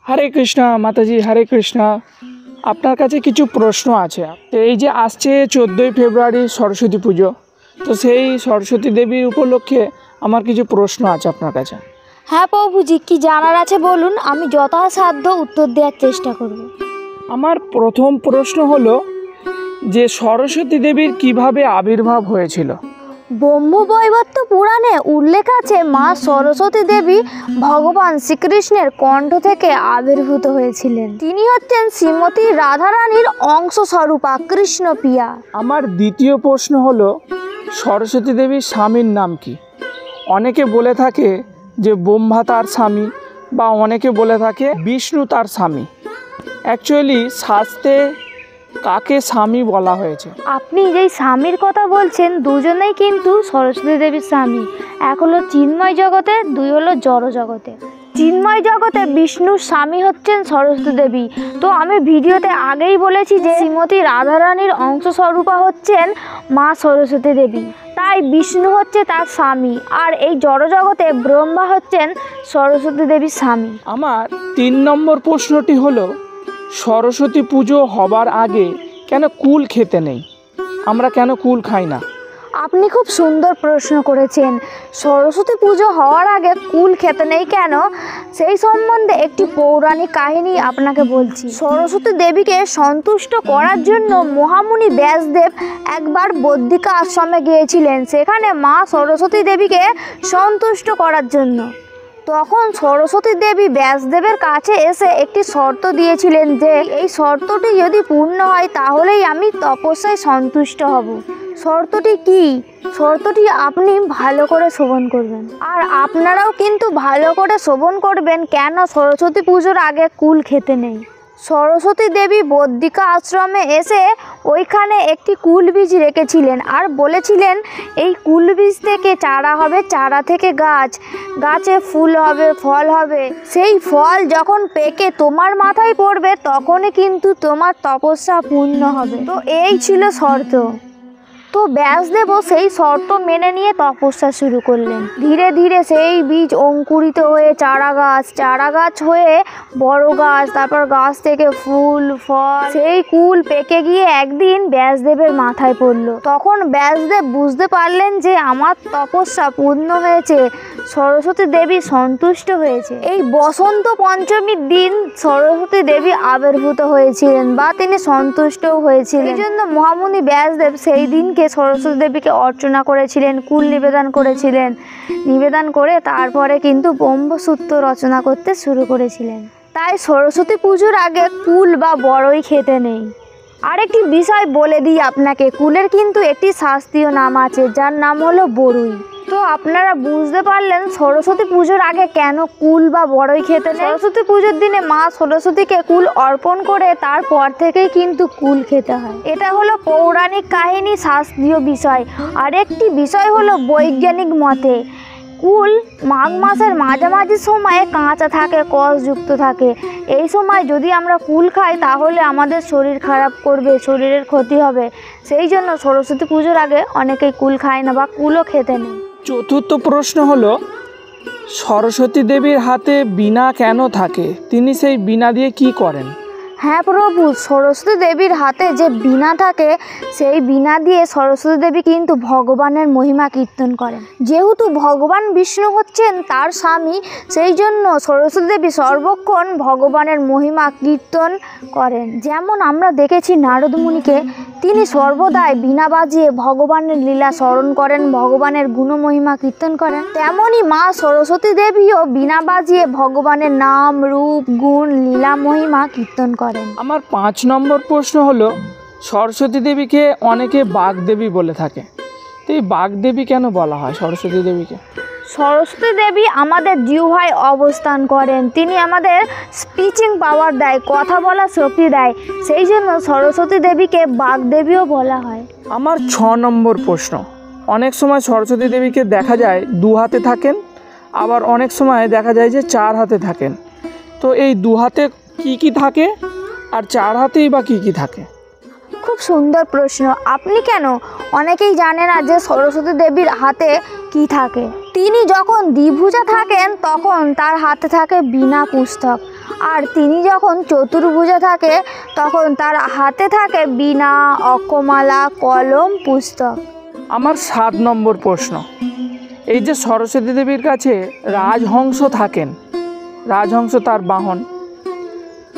হরে কৃষ্ণ মাতাজি, হরে কৃষ্ণ। আপনার কাছে কিছু প্রশ্ন আছে। তো এই যে আসছে 14ই ফেব্রুয়ারি সরস্বতী পুজো, তো সেই সরস্বতী দেবীর উপলক্ষে আমার কিছু প্রশ্ন আছে আপনার কাছে। হ্যাঁ প্রভুজি, কি জানার আছে বলুন, আমি যথাসাধ্য উত্তর দেওয়ার চেষ্টা করব। আমার প্রথম প্রশ্ন হলো যে সরস্বতী দেবীর কিভাবে আবির্ভাব হয়েছিল? ব্রহ্মবৈবর্ত পুরাণে উল্লেখ আছে মা সরস্বতী দেবী ভগবান শ্রীকৃষ্ণের কণ্ঠ থেকে আবির্ভূত হয়েছিলেন। তিনি হচ্ছেন শ্রীমতী রাধারানীর অংশস্বরূপা কৃষ্ণপ্রিয়া। আমার দ্বিতীয় প্রশ্ন হলো সরস্বতী দেবীর স্বামীর নাম কি? অনেকে বলে থাকে যে ব্রহ্মা তার স্বামী, বা অনেকে বলে থাকে বিষ্ণু তার স্বামী। অ্যাকচুয়ালি শাস্ত্রে কাকে স্বামী বলা হয়েছে? আপনি যেই স্বামীর কথা বলছেন দুজনেই কিন্তু সরস্বতী দেবীর স্বামী। এক হলো চিন্ময় জগতে, দুই হলো জড় জগতে। চিন্ময় জগতে বিষ্ণুর স্বামী হচ্ছেন সরস্বতী দেবী। তো আমি ভিডিওতে আগেই বলেছি যে শ্রীমতী রাধারানীর অংশস্বরূপা হচ্ছেন মা সরস্বতী দেবী, তাই বিষ্ণু হচ্ছে তার স্বামী। আর এই জড় জগতে ব্রহ্মা হচ্ছেন সরস্বতী দেবীর স্বামী। আমার 3 নম্বর প্রশ্নটি হলো সরস্বতী পুজো হবার আগে কেন কুল খেতে নেই? আমরা কেন কুল খাই না? আপনি খুব সুন্দর প্রশ্ন করেছেন। সরস্বতী পুজো হওয়ার আগে কুল খেতে নেই কেন, সেই সম্বন্ধে একটি পৌরাণিক কাহিনী আপনাকে বলছি। সরস্বতী দেবীকে সন্তুষ্ট করার জন্য মহামুনি ব্যাসদেব একবার বদ্রিকা আশ্রমে গিয়েছিলেন, সেখানে মা সরস্বতী দেবীকে সন্তুষ্ট করার জন্য। তখন সরস্বতী দেবী ব্যাসদেবের কাছে এসে একটি শর্ত দিয়েছিলেন যে এই শর্তটি যদি পূর্ণ হয় তাহলেই আমি তপস্যায় সন্তুষ্ট হব। শর্তটি কি? শর্তটি আপনি ভালো করে শ্রবণ করবেন, আর আপনারাও কিন্তু ভালো করে শ্রবণ করবেন কেন সরস্বতী পুজোর আগে কুল খেতে নেই। সরস্বতী দেবী বদ্রিকা আশ্রমে এসে ওইখানে একটি কুল বীজ রেখেছিলেন আর বলেছিলেন এই কুল বীজ থেকে চারা হবে, চারা থেকে গাছ, গাছে ফুল হবে, ফল হবে। সেই ফল যখন পেকে তোমার মাথায় পড়বে তখনই কিন্তু তোমার তপস্যা পূর্ণ হবে। তো এই ছিল শর্ত। তো ব্যাসদেবও সেই শর্ত মেনে নিয়ে তপস্যা শুরু করলেন। ধীরে ধীরে সেই বীজ অঙ্কুরিত হয়ে চারা গাছ হয়ে বড় গাছ, তারপর গাছ থেকে ফুল ফল, সেই কুল পেকে গিয়ে একদিন ব্যাসদেবের মাথায় পড়ল। তখন ব্যাসদেব বুঝতে পারলেন যে আমার তপস্যা পূর্ণ হয়েছে, সরস্বতী দেবী সন্তুষ্ট হয়েছে। এই বসন্ত পঞ্চমীর দিন সরস্বতী দেবী আবির্ভূত হয়েছিলেন বা তিনি সন্তুষ্টও হয়েছিলেন। এই জন্য মহামুনি ব্যাসদেব সেই দিনকে সরস্বতী দেবীকে অর্চনা করেছিলেন, কুল নিবেদন করেছিলেন। নিবেদন করে তারপরে কিন্তু ব্রহ্মসূত্র রচনা করতে শুরু করেছিলেন। তাই সরস্বতী পুজোর আগে কুল বা বড়ই খেতে নেই। আরেকটি বিষয় বলে দিই আপনাকে, কুলের কিন্তু একটি শাস্ত্রীয় নাম আছে যার নাম হলো বড়ই। তো আপনারা বুঝতে পারলেন সরস্বতী পুজোর আগে কেন কুল বা বড়ই খেতে নেই। সরস্বতী পুজোর দিনে মা সরস্বতীকে কুল অর্পণ করে তারপর থেকেই কিন্তু কুল খেতে হয়। এটা হলো পৌরাণিক কাহিনী, শাস্ত্রীয় বিষয়। আরেকটি বিষয় হলো বৈজ্ঞানিক মতে কুল মাঘ মাসের মাঝামাঝি সময়ে কাঁচা থাকে, কষযুক্ত থাকে। এই সময় যদি আমরা কুল খাই তাহলে আমাদের শরীর খারাপ করবে, শরীরের ক্ষতি হবে। সেই জন্য সরস্বতী পুজোর আগে অনেকেই কুল খায় না বা কুলও খেতে নেই। চতুর্থ প্রশ্ন হলো সরস্বতী দেবীর হাতে বীণা কেন থাকে? তিনি সেই বীণা দিয়ে কি করেন? হ্যাঁ প্রভু, সরস্বতী দেবীর হাতে যে বীণা থাকে সেই বীণা দিয়ে সরস্বতী দেবী কিন্তু ভগবানের মহিমা কীর্তন করেন। যেহেতু ভগবান বিষ্ণু হচ্ছেন তার স্বামী, সেই জন্য সরস্বতী দেবী সর্বক্ষণ ভগবানের মহিমা কীর্তন করেন। যেমন আমরা দেখেছি নারদ মুনিকে, তিনি সর্বদাই বীণা বাজিয়ে ভগবানের লীলা স্মরণ করেন, ভগবানের গুণমহিমা কীর্তন করেন। তেমনই মা সরস্বতী দেবীও বীণা বাজিয়ে ভগবানের নাম, রূপ, গুণ, লীলা মহিমা কীর্তন করেন। আমার 5 নম্বর প্রশ্ন হলো সরস্বতী দেবীকে অনেকে বাগদেবী বলে থাকে। তো এই বাগদেবী কেন বলা হয় সরস্বতী দেবীকে? সরস্বতী দেবী আমাদের জিহ্বায় অবস্থান করেন, তিনি আমাদের স্পিচিং পাওয়ার দেয়, কথা বলার শক্তি দেয়। সেই জন্য সরস্বতী দেবীকে বাগদেবীও বলা হয়। আমার 6 নম্বর প্রশ্ন, অনেক সময় সরস্বতী দেবীকে দেখা যায় 2 হাতে থাকেন, আবার অনেক সময় দেখা যায় যে 4 হাতে থাকেন। তো এই 2 হাতে কি কি থাকে আর 4 হাতেই বা কি কি থাকে? খুব সুন্দর প্রশ্ন। আপনি কেন অনেকেই জানে না যে সরস্বতী দেবীর হাতে কি থাকে। তিনি যখন দ্বিভুজা থাকেন তখন তার হাতে থাকে বীণা পুস্তক, আর তিনি যখন চতুর্ভুজে থাকে তখন তার হাতে থাকে বীণা, অক্ষমালা, কলম, পুস্তক। আমার 7 নম্বর প্রশ্ন, এই যে সরস্বতী দেবীর কাছে রাজহংস থাকেন, রাজহংস তার বাহন,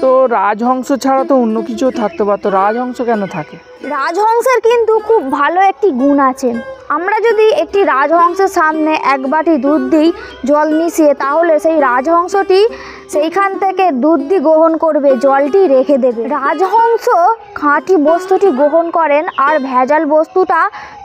তো রাজহংস ছাড়া তো অন্য কিছু থাকতে পারতো, রাজহংস কেন থাকে? রাজহংসের কিন্তু খুব ভালো একটি গুণ আছে। আমরা যদি একটি রাজহংসের সামনে এক বাটি দুধ দিই জল মিশিয়ে, তাহলে সেই রাজহংসটি সেইখান থেকে দুধটি গ্রহণ করবে, জলটি রেখে দেবে। রাজহংস খাঁটি বস্তুটি গ্রহণ করেন আর ভেজাল বস্তুটা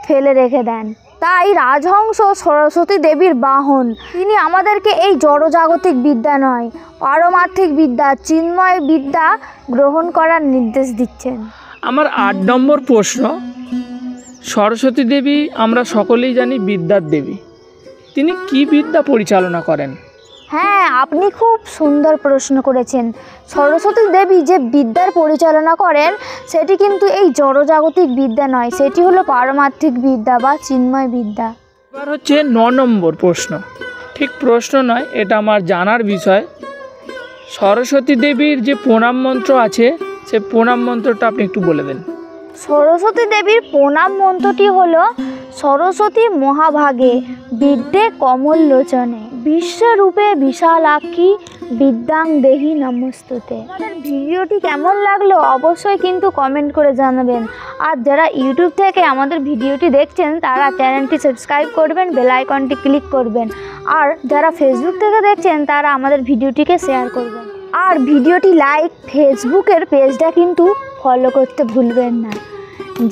ফেলে রেখে দেন। তাই রাজহংস সরস্বতী দেবীর বাহন। তিনি আমাদেরকে এই জড়জাগতিক বিদ্যা নয়, পারমার্থিক বিদ্যা, চিন্ময় বিদ্যা গ্রহণ করার নির্দেশ দিচ্ছেন। আমার 8 নম্বর প্রশ্ন, সরস্বতী দেবী আমরা সকলেই জানি বিদ্যার দেবী, তিনি কি বিদ্যা পরিচালনা করেন? হ্যাঁ, আপনি খুব সুন্দর প্রশ্ন করেছেন। সরস্বতী দেবী যে বিদ্যার পরিচালনা করেন সেটি কিন্তু এই জড়জাগতিক বিদ্যা নয়, সেটি হলো পারমার্থিক বিদ্যা বা চিন্ময় বিদ্যা। এবার হচ্ছে 9 নম্বর প্রশ্ন, ঠিক প্রশ্ন নয়, এটা আমার জানার বিষয়। সরস্বতী দেবীর যে প্রণাম মন্ত্র আছে, সে প্রণাম মন্ত্রটা আপনি একটু বলে দেন। সরস্বতী দেবীর প্রণাম মন্ত্রটি হলো সরস্বতী মহাভাগে বিদ্যে কমল লোচনে বিশ্বরূপে বিশালাক্ষী বিদ্যাং দেহি নমস্তুতে। আমাদের ভিডিওটি কেমন লাগলো অবশ্যই কিন্তু কমেন্ট করে জানাবেন। আর যারা ইউটিউব থেকে আমাদের ভিডিওটি দেখছেন তারা চ্যানেলটি সাবস্ক্রাইব করবেন, বেল আইকনটি ক্লিক করবেন। আর যারা ফেসবুক থেকে দেখছেন তারা আমাদের ভিডিওটিকে শেয়ার করবেন। আর ভিডিওটি লাইক, ফেসবুকের পেজটা কিন্তু ফলো করতে ভুলবেন না।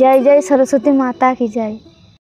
জয় জয় সরস্বতী মাতা কি জয়।